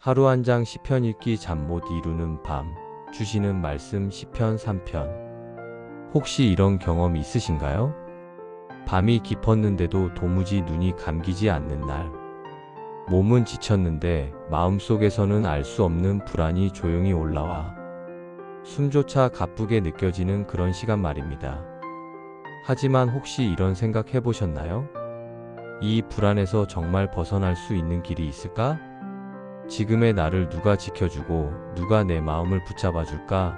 하루 한 장 시편 읽기 잠 못 이루는 밤, 주시는 말씀 시편 3편. 혹시 이런 경험 있으신가요? 밤이 깊었는데도 도무지 눈이 감기지 않는 날. 몸은 지쳤는데 마음속에서는 알 수 없는 불안이 조용히 올라와 숨조차 가쁘게 느껴지는 그런 시간 말입니다. 하지만 혹시 이런 생각 해보셨나요? 이 불안에서 정말 벗어날 수 있는 길이 있을까? 지금의 나를 누가 지켜주고 누가 내 마음을 붙잡아 줄까?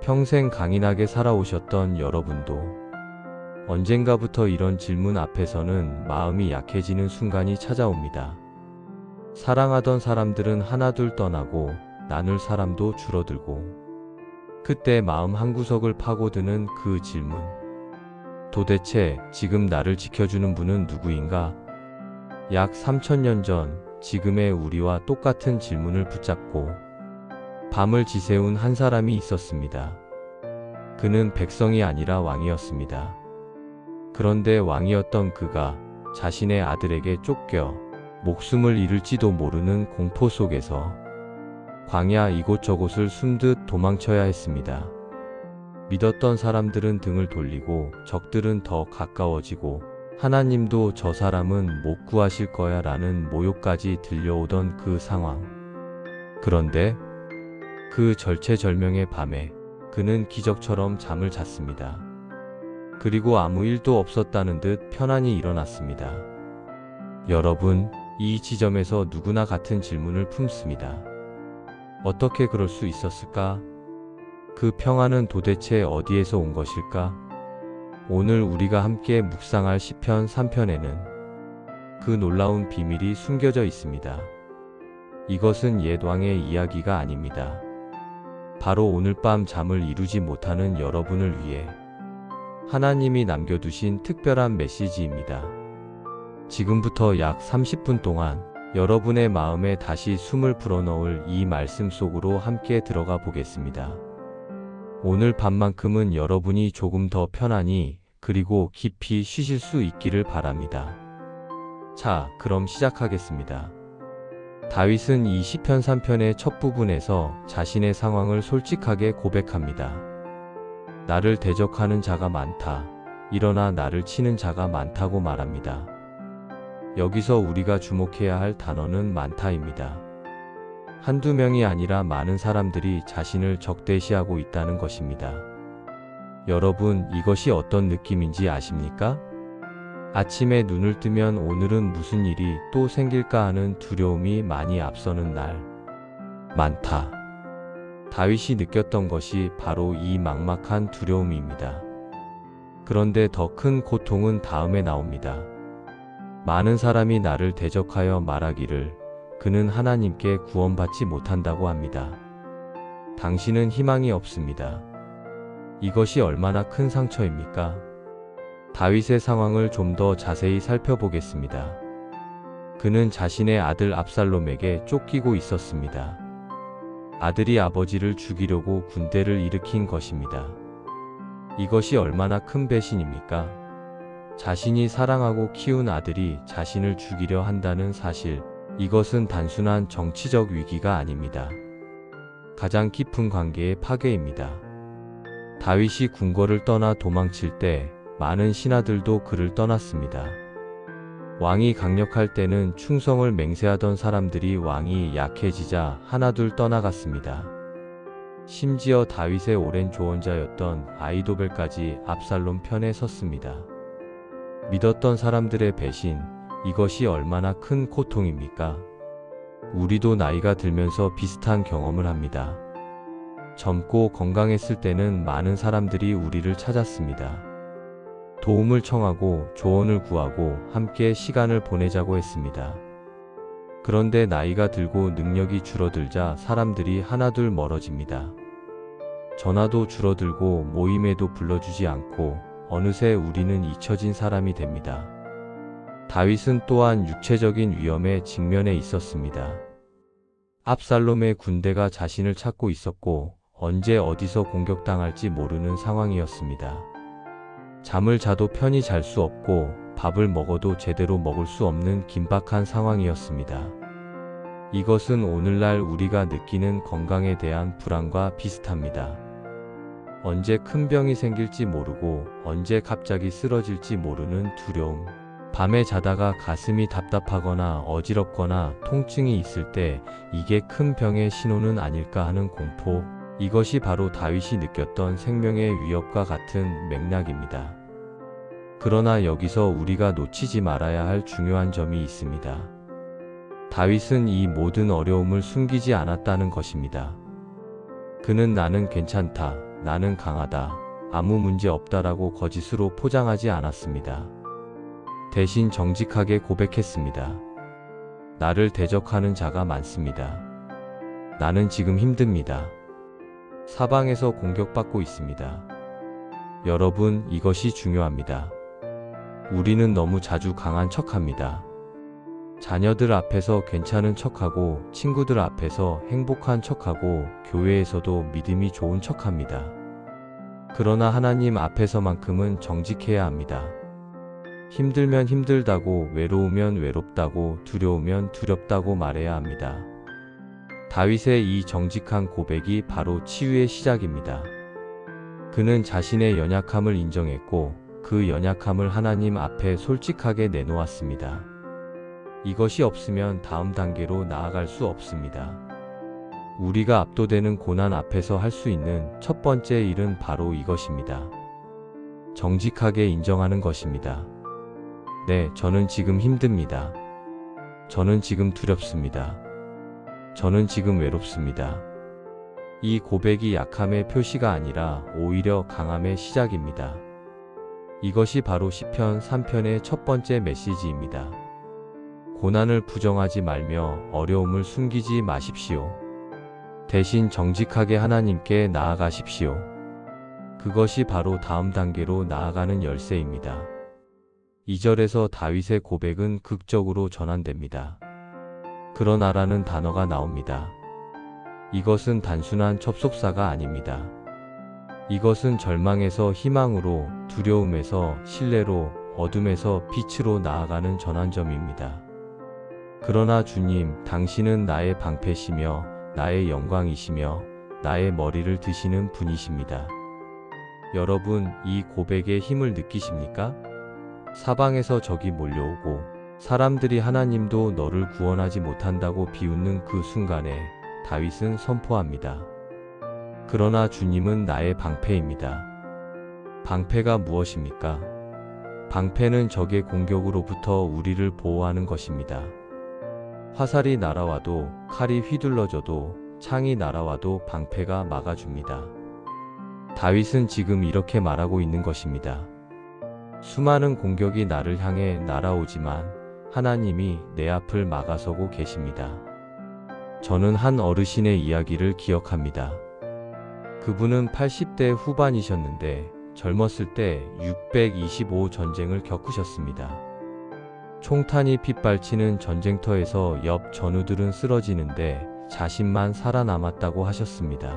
평생 강인하게 살아오셨던 여러분도 언젠가부터 이런 질문 앞에서는 마음이 약해지는 순간이 찾아옵니다. 사랑하던 사람들은 하나둘 떠나고 나눌 사람도 줄어들고 그때 마음 한구석을 파고드는 그 질문. 도대체 지금 나를 지켜주는 분은 누구인가? 약 3000년 전 지금의 우리와 똑같은 질문을 붙잡고 밤을 지새운 한 사람이 있었습니다. 그는 백성이 아니라 왕이었습니다. 그런데 왕이었던 그가 자신의 아들에게 쫓겨 목숨을 잃을지도 모르는 공포 속에서 광야 이곳저곳을 숨듯 도망쳐야 했습니다. 믿었던 사람들은 등을 돌리고 적들은 더 가까워지고 하나님도 저 사람은 못 구하실 거야 라는 모욕까지 들려오던 그 상황. 그런데 그 절체절명의 밤에 그는 기적처럼 잠을 잤습니다. 그리고 아무 일도 없었다는 듯 편안히 일어났습니다. 여러분, 이 지점에서 누구나 같은 질문을 품습니다. 어떻게 그럴 수 있었을까? 그 평안은 도대체 어디에서 온 것일까? 오늘 우리가 함께 묵상할 시편 3편에는 그 놀라운 비밀이 숨겨져 있습니다. 이것은 옛 왕의 이야기가 아닙니다. 바로 오늘 밤 잠을 이루지 못하는 여러분을 위해 하나님이 남겨두신 특별한 메시지입니다. 지금부터 약 30분 동안 여러분의 마음에 다시 숨을 불어넣을 이 말씀 속으로 함께 들어가 보겠습니다. 오늘 밤만큼은 여러분이 조금 더 편안히 그리고 깊이 쉬실 수 있기를 바랍니다. 자, 그럼 시작하겠습니다. 다윗은 이 시편 3편의 첫 부분에서 자신의 상황을 솔직하게 고백합니다. 나를 대적하는 자가 많다. 일어나 나를 치는 자가 많다고 말합니다. 여기서 우리가 주목해야 할 단어는 많다입니다. 한두 명이 아니라 많은 사람들이 자신을 적대시하고 있다는 것입니다. 여러분, 이것이 어떤 느낌인지 아십니까? 아침에 눈을 뜨면 오늘은 무슨 일이 또 생길까 하는 두려움이 많이 앞서는 날. 많다. 다윗이 느꼈던 것이 바로 이 막막한 두려움입니다. 그런데 더 큰 고통은 다음에 나옵니다. 많은 사람이 나를 대적하여 말하기를 그는 하나님께 구원받지 못한다고 합니다. 당신은 희망이 없습니다. 이것이 얼마나 큰 상처입니까? 다윗의 상황을 좀 더 자세히 살펴보겠습니다. 그는 자신의 아들 압살롬에게 쫓기고 있었습니다. 아들이 아버지를 죽이려고 군대를 일으킨 것입니다. 이것이 얼마나 큰 배신입니까? 자신이 사랑하고 키운 아들이 자신을 죽이려 한다는 사실, 이것은 단순한 정치적 위기가 아닙니다. 가장 깊은 관계의 파괴입니다. 다윗이 궁궐을 떠나 도망칠 때 많은 신하들도 그를 떠났습니다. 왕이 강력할 때는 충성을 맹세하던 사람들이 왕이 약해지자 하나둘 떠나갔습니다. 심지어 다윗의 오랜 조언자였던 아히도벨까지 압살롬 편에 섰습니다. 믿었던 사람들의 배신, 이것이 얼마나 큰 고통입니까? 우리도 나이가 들면서 비슷한 경험을 합니다. 젊고 건강했을 때는 많은 사람들이 우리를 찾았습니다. 도움을 청하고 조언을 구하고 함께 시간을 보내자고 했습니다. 그런데 나이가 들고 능력이 줄어들자 사람들이 하나둘 멀어집니다. 전화도 줄어들고 모임에도 불러주지 않고 어느새 우리는 잊혀진 사람이 됩니다. 다윗은 또한 육체적인 위험에 직면해 있었습니다. 압살롬의 군대가 자신을 찾고 있었고 언제 어디서 공격당할지 모르는 상황이었습니다. 잠을 자도 편히 잘 수 없고 밥을 먹어도 제대로 먹을 수 없는 긴박한 상황이었습니다. 이것은 오늘날 우리가 느끼는 건강에 대한 불안과 비슷합니다. 언제 큰 병이 생길지 모르고 언제 갑자기 쓰러질지 모르는 두려움. 밤에 자다가 가슴이 답답하거나 어지럽거나 통증이 있을 때 이게 큰 병의 신호는 아닐까 하는 공포. 이것이 바로 다윗이 느꼈던 생명의 위협과 같은 맥락입니다. 그러나 여기서 우리가 놓치지 말아야 할 중요한 점이 있습니다. 다윗은 이 모든 어려움을 숨기지 않았다는 것입니다. 그는 나는 괜찮다, 나는 강하다, 아무 문제 없다라고 거짓으로 포장하지 않았습니다. 대신 정직하게 고백했습니다. 나를 대적하는 자가 많습니다. 나는 지금 힘듭니다. 사방에서 공격받고 있습니다. 여러분, 이것이 중요합니다. 우리는 너무 자주 강한 척합니다. 자녀들 앞에서 괜찮은 척하고, 친구들 앞에서 행복한 척하고, 교회에서도 믿음이 좋은 척합니다. 그러나 하나님 앞에서만큼은 정직해야 합니다. 힘들면 힘들다고, 외로우면 외롭다고, 두려우면 두렵다고 말해야 합니다. 다윗의 이 정직한 고백이 바로 치유의 시작입니다. 그는 자신의 연약함을 인정했고 그 연약함을 하나님 앞에 솔직하게 내놓았습니다. 이것이 없으면 다음 단계로 나아갈 수 없습니다. 우리가 압도되는 고난 앞에서 할 수 있는 첫 번째 일은 바로 이것입니다. 정직하게 인정하는 것입니다. 네, 저는 지금 힘듭니다. 저는 지금 두렵습니다. 저는 지금 외롭습니다. 이 고백이 약함의 표시가 아니라 오히려 강함의 시작입니다. 이것이 바로 시편 3편의 첫 번째 메시지입니다. 고난을 부정하지 말며 어려움을 숨기지 마십시오. 대신 정직하게 하나님께 나아가십시오. 그것이 바로 다음 단계로 나아가는 열쇠입니다. 2절에서 다윗의 고백은 극적으로 전환됩니다. 그러나라는 단어가 나옵니다. 이것은 단순한 접속사가 아닙니다. 이것은 절망에서 희망으로, 두려움에서 신뢰로, 어둠에서 빛으로 나아가는 전환점입니다. 그러나 주님, 당신은 나의 방패시며 나의 영광이시며 나의 머리를 드시는 분이십니다. 여러분, 이 고백의 힘을 느끼십니까? 사방에서 적이 몰려오고 사람들이 하나님도 너를 구원하지 못한다고 비웃는 그 순간에 다윗은 선포합니다. 그러나 주님은 나의 방패입니다. 방패가 무엇입니까? 방패는 적의 공격으로부터 우리를 보호하는 것입니다. 화살이 날아와도, 칼이 휘둘러져도, 창이 날아와도 방패가 막아줍니다. 다윗은 지금 이렇게 말하고 있는 것입니다. 수많은 공격이 나를 향해 날아오지만 하나님이 내 앞을 막아서고 계십니다. 저는 한 어르신의 이야기를 기억합니다. 그분은 80대 후반이셨는데 젊었을 때 625 전쟁을 겪으셨습니다. 총탄이 핏발치는 전쟁터에서 옆 전우들은 쓰러지는데 자신만 살아남았다고 하셨습니다.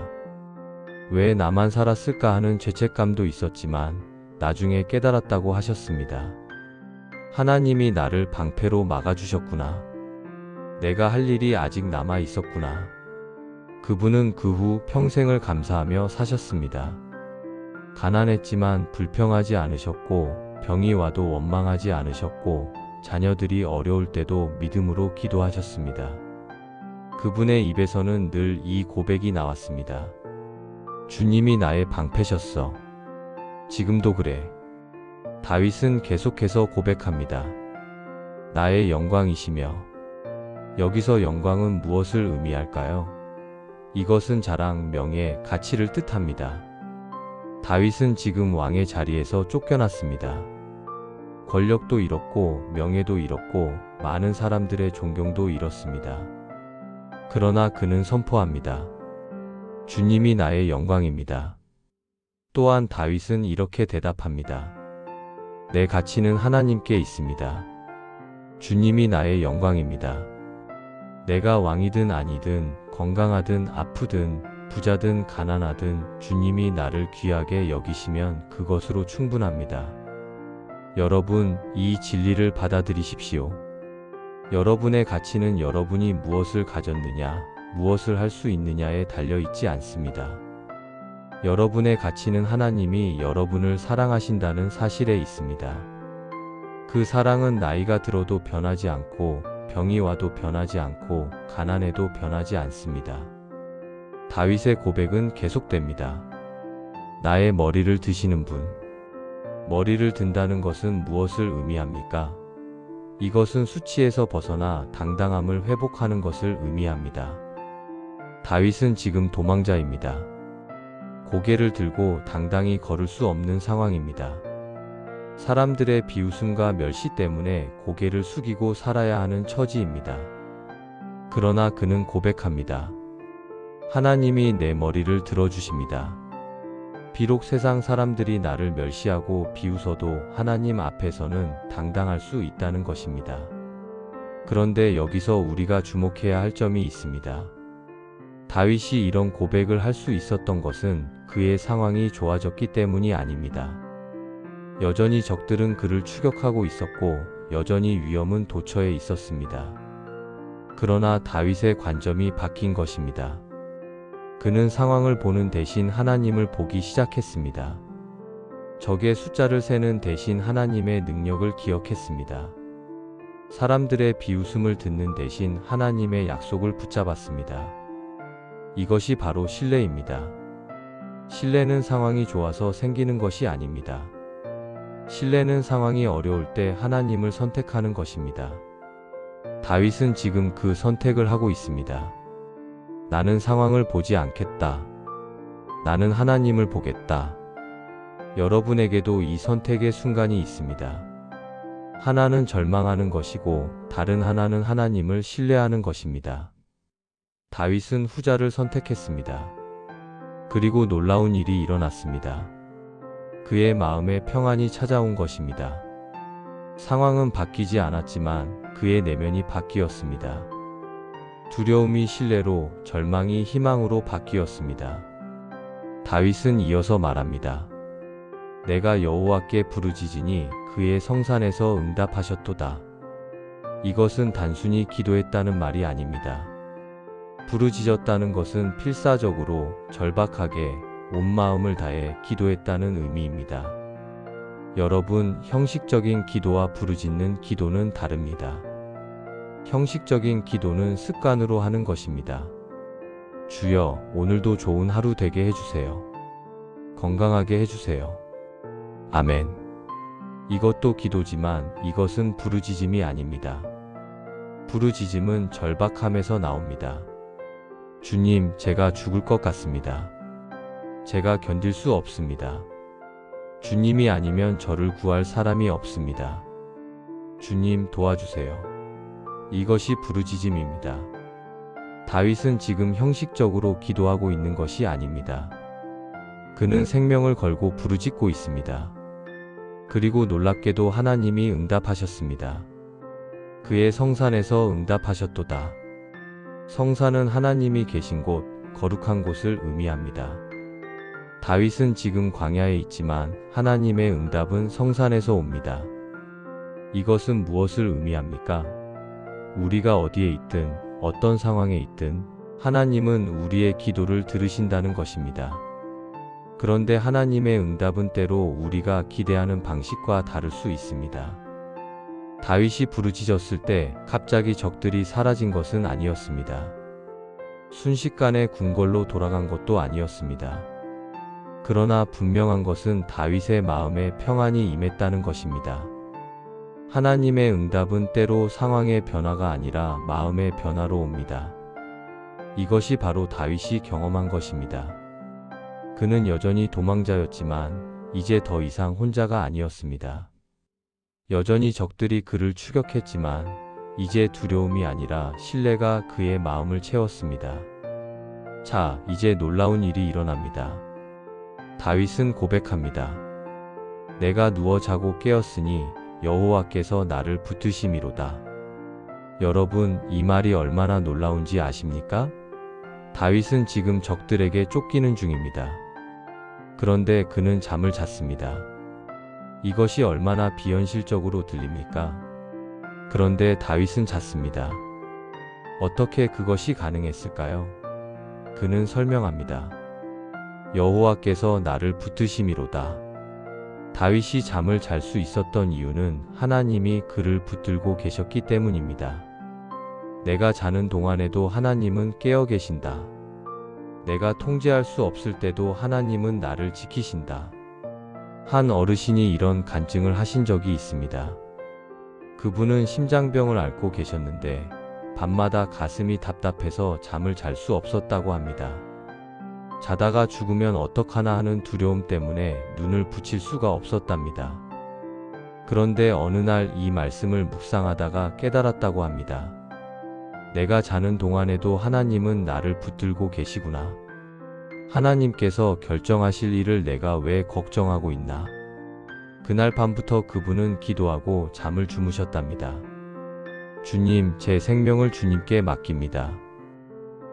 왜 나만 살았을까 하는 죄책감도 있었지만 나중에 깨달았다고 하셨습니다. 하나님이 나를 방패로 막아주셨구나. 내가 할 일이 아직 남아 있었구나. 그분은 그 후 평생을 감사하며 사셨습니다. 가난했지만 불평하지 않으셨고, 병이 와도 원망하지 않으셨고, 자녀들이 어려울 때도 믿음으로 기도하셨습니다. 그분의 입에서는 늘 이 고백이 나왔습니다. 주님이 나의 방패셨어. 지금도 그래. 다윗은 계속해서 고백합니다. 나의 영광이시며. 여기서 영광은 무엇을 의미할까요? 이것은 자랑, 명예, 가치를 뜻합니다. 다윗은 지금 왕의 자리에서 쫓겨났습니다. 권력도 잃었고, 명예도 잃었고, 많은 사람들의 존경도 잃었습니다. 그러나 그는 선포합니다. 주님이 나의 영광입니다. 또한 다윗은 이렇게 대답합니다. 내 가치는 하나님께 있습니다. 주님이 나의 영광입니다. 내가 왕이든 아니든, 건강하든 아프든, 부자든 가난하든 주님이 나를 귀하게 여기시면 그것으로 충분합니다. 여러분, 이 진리를 받아들이십시오. 여러분의 가치는 여러분이 무엇을 가졌느냐, 무엇을 할 수 있느냐에 달려 있지 않습니다. 여러분의 가치는 하나님이 여러분을 사랑하신다는 사실에 있습니다. 그 사랑은 나이가 들어도 변하지 않고, 병이 와도 변하지 않고, 가난해도 변하지 않습니다. 다윗의 고백은 계속됩니다. 나의 머리를 드시는 분. 머리를 든다는 것은 무엇을 의미합니까? 이것은 수치에서 벗어나 당당함을 회복하는 것을 의미합니다. 다윗은 지금 도망자입니다. 고개를 들고 당당히 걸을 수 없는 상황입니다. 사람들의 비웃음과 멸시 때문에 고개를 숙이고 살아야 하는 처지입니다. 그러나 그는 고백합니다. 하나님이 내 머리를 들어주십니다. 비록 세상 사람들이 나를 멸시하고 비웃어도 하나님 앞에서는 당당할 수 있다는 것입니다. 그런데 여기서 우리가 주목해야 할 점이 있습니다. 다윗이 이런 고백을 할 수 있었던 것은 그의 상황이 좋아졌기 때문이 아닙니다. 여전히 적들은 그를 추격하고 있었고 여전히 위험은 도처에 있었습니다. 그러나 다윗의 관점이 바뀐 것입니다. 그는 상황을 보는 대신 하나님을 보기 시작했습니다. 적의 숫자를 세는 대신 하나님의 능력을 기억했습니다. 사람들의 비웃음을 듣는 대신 하나님의 약속을 붙잡았습니다. 이것이 바로 신뢰입니다. 신뢰는 상황이 좋아서 생기는 것이 아닙니다. 신뢰는 상황이 어려울 때 하나님을 선택하는 것입니다. 다윗은 지금 그 선택을 하고 있습니다. 나는 상황을 보지 않겠다. 나는 하나님을 보겠다. 여러분에게도 이 선택의 순간이 있습니다. 하나는 절망하는 것이고 다른 하나는 하나님을 신뢰하는 것입니다. 다윗은 후자를 선택했습니다. 그리고 놀라운 일이 일어났습니다. 그의 마음에 평안이 찾아온 것입니다. 상황은 바뀌지 않았지만 그의 내면이 바뀌었습니다. 두려움이 신뢰로, 절망이 희망으로 바뀌었습니다. 다윗은 이어서 말합니다. 내가 여호와께 부르짖으니 그의 성산에서 응답하셨도다. 이것은 단순히 기도했다는 말이 아닙니다. 부르짖었다는 것은 필사적으로 절박하게 온 마음을 다해 기도했다는 의미입니다. 여러분, 형식적인 기도와 부르짖는 기도는 다릅니다. 형식적인 기도는 습관으로 하는 것입니다. 주여, 오늘도 좋은 하루 되게 해주세요. 건강하게 해주세요. 아멘. 이것도 기도지만 이것은 부르짖음이 아닙니다. 부르짖음은 절박함에서 나옵니다. 주님, 제가 죽을 것 같습니다. 제가 견딜 수 없습니다. 주님이 아니면 저를 구할 사람이 없습니다. 주님, 도와주세요. 이것이 부르짖음입니다. 다윗은 지금 형식적으로 기도하고 있는 것이 아닙니다. 그는 생명을 걸고 부르짖고 있습니다. 그리고 놀랍게도 하나님이 응답하셨습니다. 그의 성산에서 응답하셨도다. 성산은 하나님이 계신 곳, 거룩한 곳을 의미합니다. 다윗은 지금 광야에 있지만 하나님의 응답은 성산에서 옵니다. 이것은 무엇을 의미합니까? 우리가 어디에 있든 어떤 상황에 있든 하나님은 우리의 기도를 들으신다는 것입니다. 그런데 하나님의 응답은 때로 우리가 기대하는 방식과 다를 수 있습니다. 다윗이 부르짖었을 때 갑자기 적들이 사라진 것은 아니었습니다. 순식간에 궁궐로 돌아간 것도 아니었습니다. 그러나 분명한 것은 다윗의 마음에 평안이 임했다는 것입니다. 하나님의 응답은 때로 상황의 변화가 아니라 마음의 변화로 옵니다. 이것이 바로 다윗이 경험한 것입니다. 그는 여전히 도망자였지만 이제 더 이상 혼자가 아니었습니다. 여전히 적들이 그를 추격했지만 이제 두려움이 아니라 신뢰가 그의 마음을 채웠습니다. 자, 이제 놀라운 일이 일어납니다. 다윗은 고백합니다. 내가 누워 자고 깨었으니 여호와께서 나를 붙드심이로다. 여러분, 이 말이 얼마나 놀라운지 아십니까? 다윗은 지금 적들에게 쫓기는 중입니다. 그런데 그는 잠을 잤습니다. 이것이 얼마나 비현실적으로 들립니까? 그런데 다윗은 잤습니다. 어떻게 그것이 가능했을까요? 그는 설명합니다. 여호와께서 나를 붙드심이로다. 다윗이 잠을 잘 수 있었던 이유는 하나님이 그를 붙들고 계셨기 때문입니다. 내가 자는 동안에도 하나님은 깨어 계신다. 내가 통제할 수 없을 때도 하나님은 나를 지키신다. 한 어르신이 이런 간증을 하신 적이 있습니다. 그분은 심장병을 앓고 계셨는데 밤마다 가슴이 답답해서 잠을 잘 수 없었다고 합니다. 자다가 죽으면 어떡하나 하는 두려움 때문에 눈을 붙일 수가 없었답니다. 그런데 어느 날 이 말씀을 묵상하다가 깨달았다고 합니다. 내가 자는 동안에도 하나님은 나를 붙들고 계시구나. 하나님께서 결정하실 일을 내가 왜 걱정하고 있나. 그날 밤부터 그분은 기도하고 잠을 주무셨답니다. 주님, 제 생명을 주님께 맡깁니다.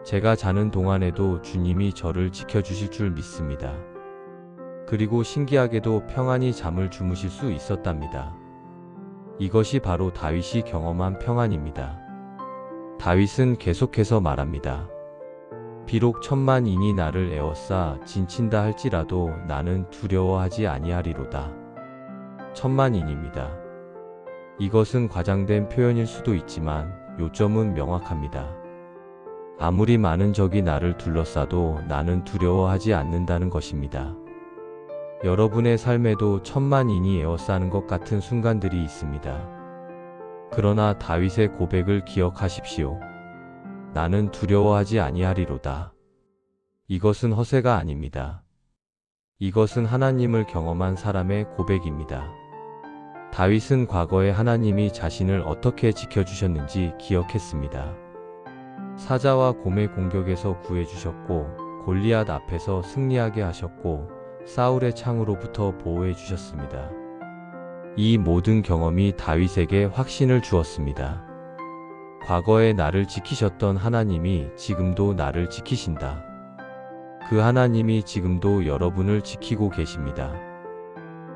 제가 자는 동안에도 주님이 저를 지켜주실 줄 믿습니다. 그리고 신기하게도 평안히 잠을 주무실 수 있었답니다. 이것이 바로 다윗이 경험한 평안입니다. 다윗은 계속해서 말합니다. 비록 천만인이 나를 에워싸 진친다 할지라도 나는 두려워하지 아니하리로다. 천만인입니다. 이것은 과장된 표현일 수도 있지만 요점은 명확합니다. 아무리 많은 적이 나를 둘러싸도 나는 두려워하지 않는다는 것입니다. 여러분의 삶에도 천만인이 에워싸는 것 같은 순간들이 있습니다. 그러나 다윗의 고백을 기억하십시오. 나는 두려워하지 아니하리로다. 이것은 허세가 아닙니다. 이것은 하나님을 경험한 사람의 고백입니다. 다윗은 과거에 하나님이 자신을 어떻게 지켜주셨는지 기억했습니다. 사자와 곰의 공격에서 구해주셨고 골리앗 앞에서 승리하게 하셨고 사울의 창으로부터 보호해 주셨습니다. 이 모든 경험이 다윗에게 확신을 주었습니다. 과거에 나를 지키셨던 하나님이 지금도 나를 지키신다. 그 하나님이 지금도 여러분을 지키고 계십니다.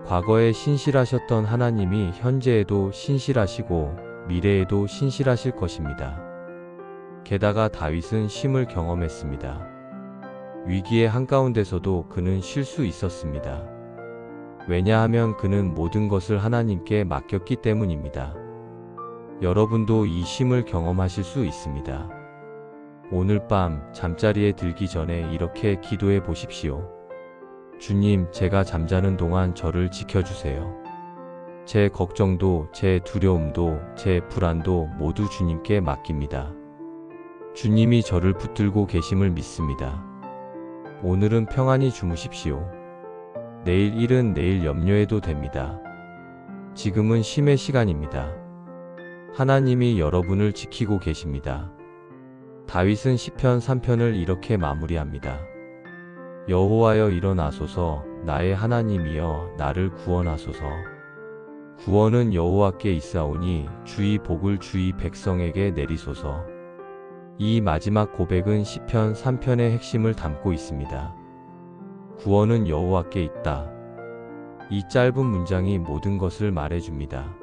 과거에 신실하셨던 하나님이 현재에도 신실하시고 미래에도 신실하실 것입니다. 게다가 다윗은 쉼을 경험했습니다. 위기의 한가운데서도 그는 쉴 수 있었습니다. 왜냐하면 그는 모든 것을 하나님께 맡겼기 때문입니다. 여러분도 이 쉼을 경험하실 수 있습니다. 오늘 밤 잠자리에 들기 전에 이렇게 기도해 보십시오. 주님, 제가 잠자는 동안 저를 지켜주세요. 제 걱정도, 제 두려움도, 제 불안도 모두 주님께 맡깁니다. 주님이 저를 붙들고 계심을 믿습니다. 오늘은 평안히 주무십시오. 내일 일은 내일 염려해도 됩니다. 지금은 쉼의 시간입니다. 하나님이 여러분을 지키고 계십니다. 다윗은 시편 3편을 이렇게 마무리합니다. 여호와여 일어나소서, 나의 하나님이여 나를 구원하소서. 구원은 여호와께 있사오니 주의 복을 주의 백성에게 내리소서. 이 마지막 고백은 시편 3편의 핵심을 담고 있습니다. 구원은 여호와께 있다. 이 짧은 문장이 모든 것을 말해줍니다.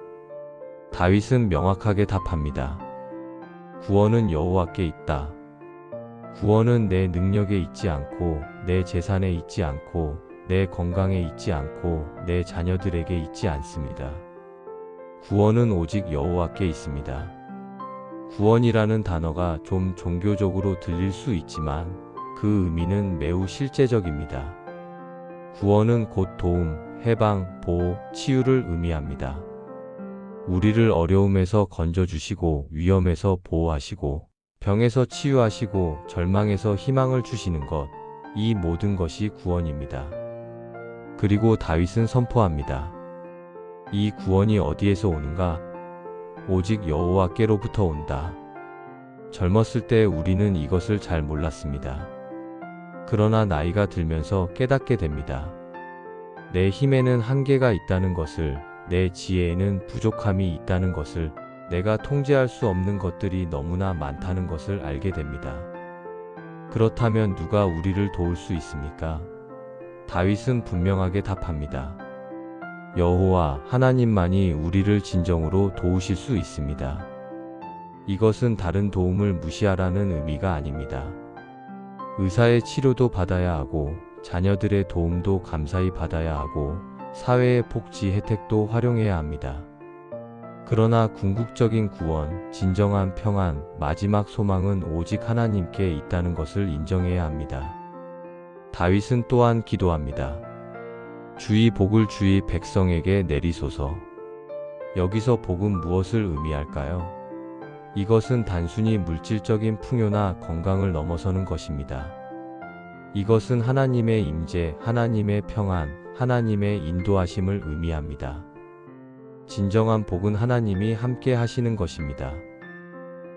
다윗은 명확하게 답합니다. 구원은 여호와께 있다. 구원은 내 능력에 있지 않고 내 재산에 있지 않고 내 건강에 있지 않고 내 자녀들에게 있지 않습니다. 구원은 오직 여호와께 있습니다. 구원이라는 단어가 좀 종교적으로 들릴 수 있지만 그 의미는 매우 실제적입니다. 구원은 곧 도움, 해방, 보호, 치유를 의미합니다. 우리를 어려움에서 건져주시고 위험에서 보호하시고 병에서 치유하시고 절망에서 희망을 주시는 것, 이 모든 것이 구원입니다. 그리고 다윗은 선포합니다. 이 구원이 어디에서 오는가? 오직 여호와께로부터 온다. 젊었을 때 우리는 이것을 잘 몰랐습니다. 그러나 나이가 들면서 깨닫게 됩니다. 내 힘에는 한계가 있다는 것을, 내 지혜에는 부족함이 있다는 것을, 내가 통제할 수 없는 것들이 너무나 많다는 것을 알게 됩니다. 그렇다면 누가 우리를 도울 수 있습니까? 다윗은 분명하게 답합니다. 여호와 하나님만이 우리를 진정으로 도우실 수 있습니다. 이것은 다른 도움을 무시하라는 의미가 아닙니다. 의사의 치료도 받아야 하고, 자녀들의 도움도 감사히 받아야 하고, 사회의 복지 혜택도 활용해야 합니다. 그러나 궁극적인 구원, 진정한 평안, 마지막 소망은 오직 하나님께 있다는 것을 인정해야 합니다. 다윗은 또한 기도합니다. 주의 복을 주의 백성에게 내리소서. 여기서 복은 무엇을 의미할까요? 이것은 단순히 물질적인 풍요나 건강을 넘어서는 것입니다. 이것은 하나님의 임재, 하나님의 평안, 하나님의 인도하심을 의미합니다. 진정한 복은 하나님이 함께 하시는 것입니다.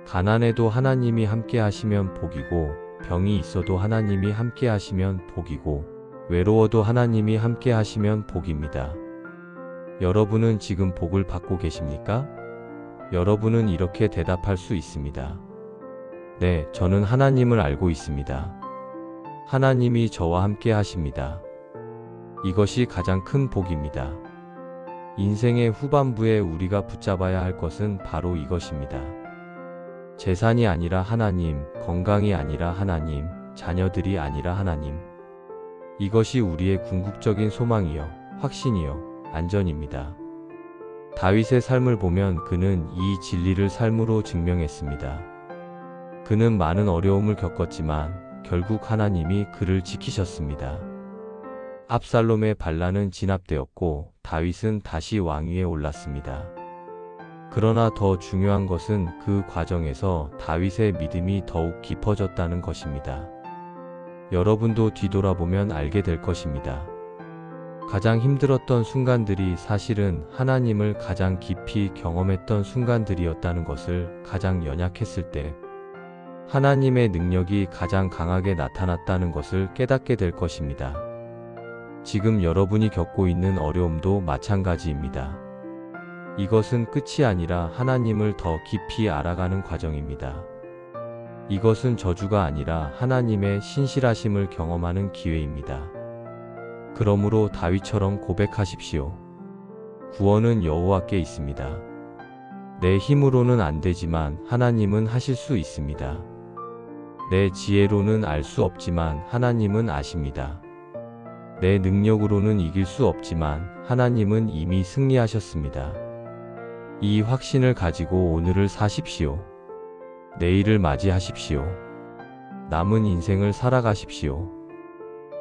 가난해도 하나님이 함께 하시면 복이고, 병이 있어도 하나님이 함께 하시면 복이고, 외로워도 하나님이 함께 하시면 복입니다. 여러분은 지금 복을 받고 계십니까? 여러분은 이렇게 대답할 수 있습니다. 네, 저는 하나님을 알고 있습니다. 하나님이 저와 함께 하십니다. 이것이 가장 큰 복입니다. 인생의 후반부에 우리가 붙잡아야 할 것은 바로 이것입니다. 재산이 아니라 하나님, 건강이 아니라 하나님, 자녀들이 아니라 하나님. 이것이 우리의 궁극적인 소망이요, 확신이요, 안전입니다. 다윗의 삶을 보면 그는 이 진리를 삶으로 증명했습니다. 그는 많은 어려움을 겪었지만 결국 하나님이 그를 지키셨습니다. 압살롬의 반란은 진압되었고 다윗은 다시 왕위에 올랐습니다. 그러나 더 중요한 것은 그 과정에서 다윗의 믿음이 더욱 깊어졌다는 것입니다. 여러분도 뒤돌아보면 알게 될 것입니다. 가장 힘들었던 순간들이 사실은 하나님을 가장 깊이 경험했던 순간들이었다는 것을, 가장 연약했을 때 하나님의 능력이 가장 강하게 나타났다는 것을 깨닫게 될 것입니다. 지금 여러분이 겪고 있는 어려움도 마찬가지입니다. 이것은 끝이 아니라 하나님을 더 깊이 알아가는 과정입니다. 이것은 저주가 아니라 하나님의 신실하심을 경험하는 기회입니다. 그러므로 다윗처럼 고백하십시오. 구원은 여호와께 있습니다. 내 힘으로는 안 되지만 하나님은 하실 수 있습니다. 내 지혜로는 알 수 없지만 하나님은 아십니다. 내 능력으로는 이길 수 없지만 하나님은 이미 승리하셨습니다. 이 확신을 가지고 오늘을 사십시오. 내일을 맞이하십시오. 남은 인생을 살아가십시오.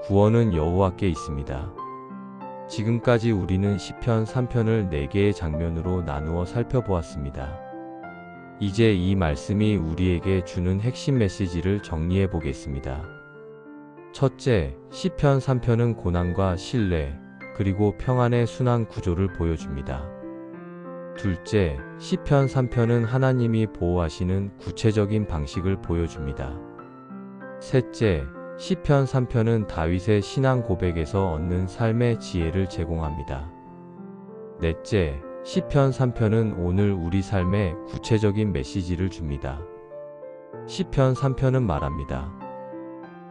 구원은 여호와께 있습니다. 지금까지 우리는 시편 3편을 4개의 장면으로 나누어 살펴보았습니다. 이제 이 말씀이 우리에게 주는 핵심 메시지를 정리해 보겠습니다. 첫째, 시편 3편은 고난과 신뢰, 그리고 평안의 순환 구조를 보여줍니다. 둘째, 시편 3편은 하나님이 보호하시는 구체적인 방식을 보여줍니다. 셋째, 시편 3편은 다윗의 신앙 고백에서 얻는 삶의 지혜를 제공합니다. 넷째, 시편 3편은 오늘 우리 삶에 구체적인 메시지를 줍니다. 시편 3편은 말합니다.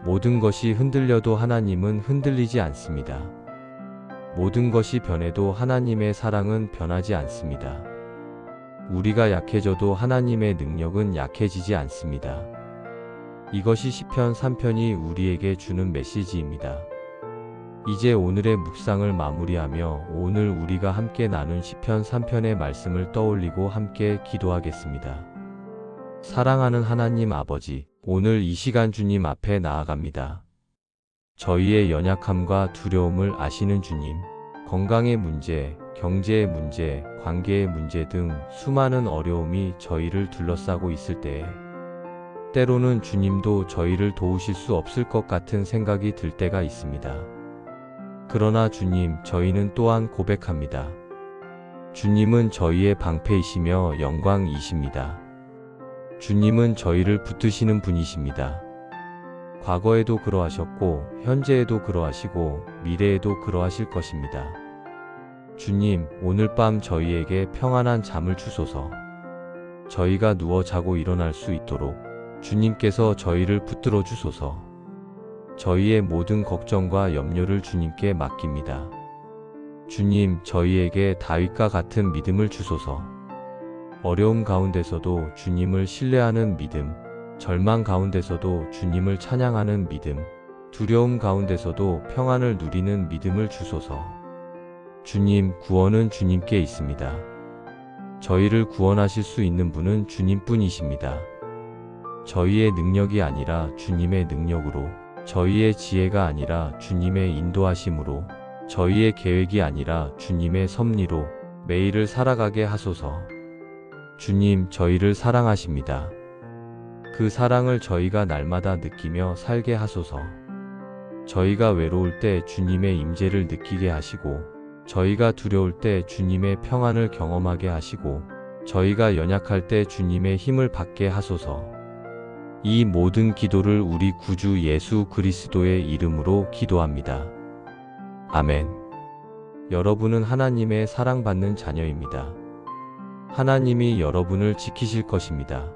모든 것이 흔들려도 하나님은 흔들리지 않습니다. 모든 것이 변해도 하나님의 사랑은 변하지 않습니다. 우리가 약해져도 하나님의 능력은 약해지지 않습니다. 이것이 시편 3편이 우리에게 주는 메시지입니다. 이제 오늘의 묵상을 마무리하며 오늘 우리가 함께 나눈 시편 3편의 말씀을 떠올리고 함께 기도하겠습니다. 사랑하는 하나님 아버지, 오늘 이 시간 주님 앞에 나아갑니다. 저희의 연약함과 두려움을 아시는 주님, 건강의 문제, 경제의 문제, 관계의 문제 등 수많은 어려움이 저희를 둘러싸고 있을 때에 때로는 주님도 저희를 도우실 수 없을 것 같은 생각이 들 때가 있습니다. 그러나 주님, 저희는 또한 고백합니다. 주님은 저희의 방패이시며 영광이십니다. 주님은 저희를 붙드시는 분이십니다. 과거에도 그러하셨고, 현재에도 그러하시고, 미래에도 그러하실 것입니다. 주님, 오늘 밤 저희에게 평안한 잠을 주소서. 저희가 누워 자고 일어날 수 있도록 주님께서 저희를 붙들어 주소서. 저희의 모든 걱정과 염려를 주님께 맡깁니다. 주님, 저희에게 다윗과 같은 믿음을 주소서. 어려움 가운데서도 주님을 신뢰하는 믿음, 절망 가운데서도 주님을 찬양하는 믿음, 두려움 가운데서도 평안을 누리는 믿음을 주소서. 주님, 구원은 주님께 있습니다. 저희를 구원하실 수 있는 분은 주님뿐이십니다. 저희의 능력이 아니라 주님의 능력으로, 저희의 지혜가 아니라 주님의 인도하심으로, 저희의 계획이 아니라 주님의 섭리로 매일을 살아가게 하소서. 주님, 저희를 사랑하십니다. 그 사랑을 저희가 날마다 느끼며 살게 하소서. 저희가 외로울 때 주님의 임재를 느끼게 하시고, 저희가 두려울 때 주님의 평안을 경험하게 하시고, 저희가 연약할 때 주님의 힘을 받게 하소서. 이 모든 기도를 우리 구주 예수 그리스도의 이름으로 기도합니다. 아멘. 여러분은 하나님의 사랑받는 자녀입니다. 하나님이 여러분을 지키실 것입니다.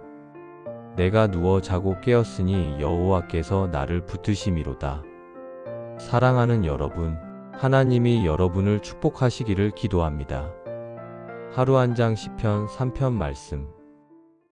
내가 누워 자고 깨었으니 여호와께서 나를 붙드심이로다. 사랑하는 여러분, 하나님이 여러분을 축복하시기를 기도합니다. 하루 한 장 시편 3편 말씀.